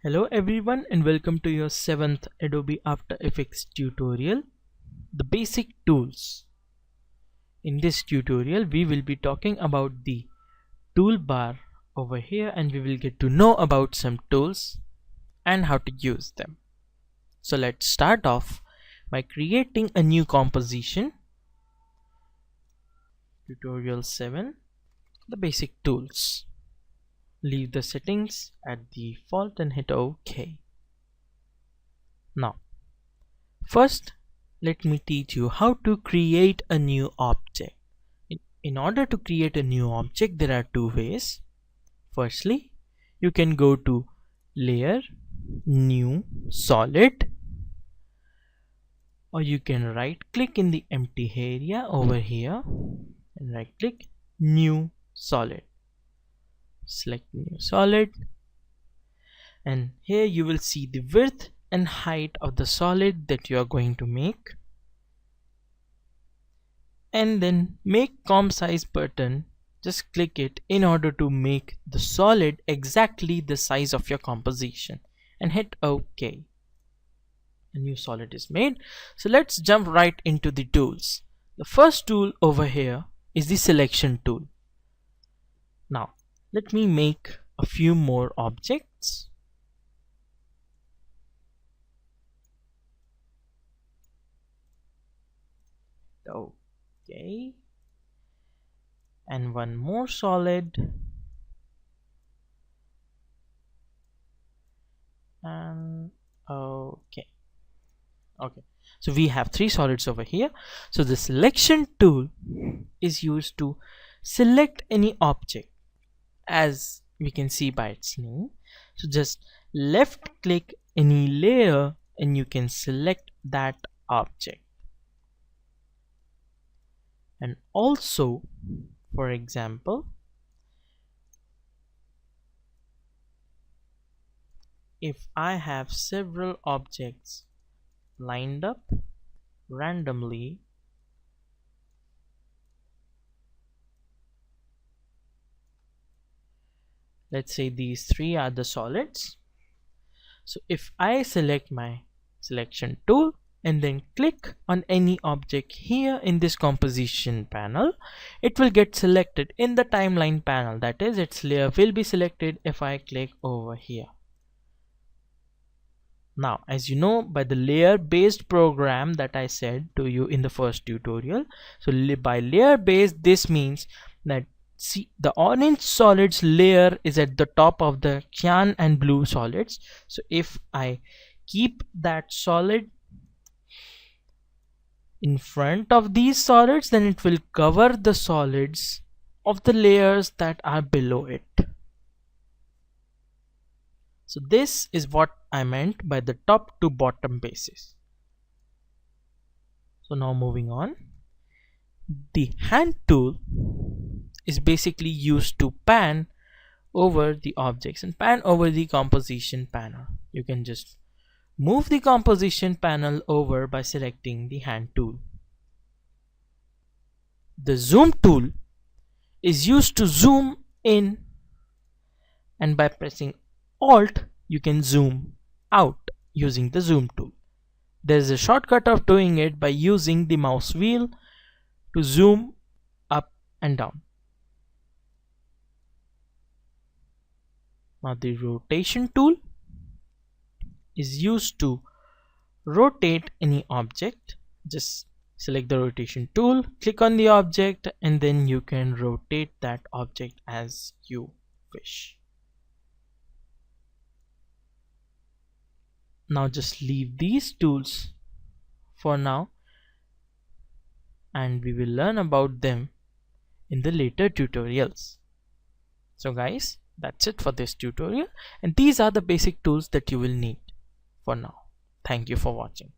Hello everyone and welcome to your 7th Adobe After Effects tutorial, the basic tools. In this tutorial we will be talking about the toolbar over here and we will get to know about some tools and how to use them. So let's start off by creating a new composition. Tutorial 7, the basic tools. Leave the settings at default and hit OK. Now, first let me teach you how to create a new object. In order to create a new object, there are two ways. Firstly, you can go to Layer, New, Solid, or you can right click in the empty area over here and right click New Solid. Select New Solid, and here you will see the width and height of the solid that you are going to make, and then make comp size button. Just click it in order to make the solid exactly the size of your composition and hit OK. A new solid is made. So let's jump right into the tools. The first tool over here is the selection tool. Now let me make a few more objects. Okay, and one more solid, and okay, so we have three solids over here. So the selection tool is used to select any object, as we can see by its name. So just left click any layer and you can select that object. And also, for example, if I have several objects lined up randomly, let's say these three are the solids. So if I select my selection tool and then click on any object here in this composition panel, it will get selected in the timeline panel. That is, its layer will be selected if I click over here. Now, as you know, by the layer based program that I said to you in the first tutorial, so by layer based, this means that see, the orange solids layer is at the top of the cyan and blue solids. So if I keep that solid in front of these solids, then it will cover the solids of the layers that are below it. So this is what I meant by the top to bottom basis. So now moving on, the hand tool is basically used to pan over the objects and pan over the composition panel. You can just move the composition panel over by selecting the hand tool. The zoom tool is used to zoom in, and by pressing Alt you can zoom out using the zoom tool. There is a shortcut of doing it by using the mouse wheel to zoom up and down. Now the rotation tool is used to rotate any object. Just select the rotation tool, click on the object, and then you can rotate that object as you wish. Now just leave these tools for now and we will learn about them in the later tutorials. So guys, that's it for this tutorial, and these are the basic tools that you will need for now. Thank you for watching.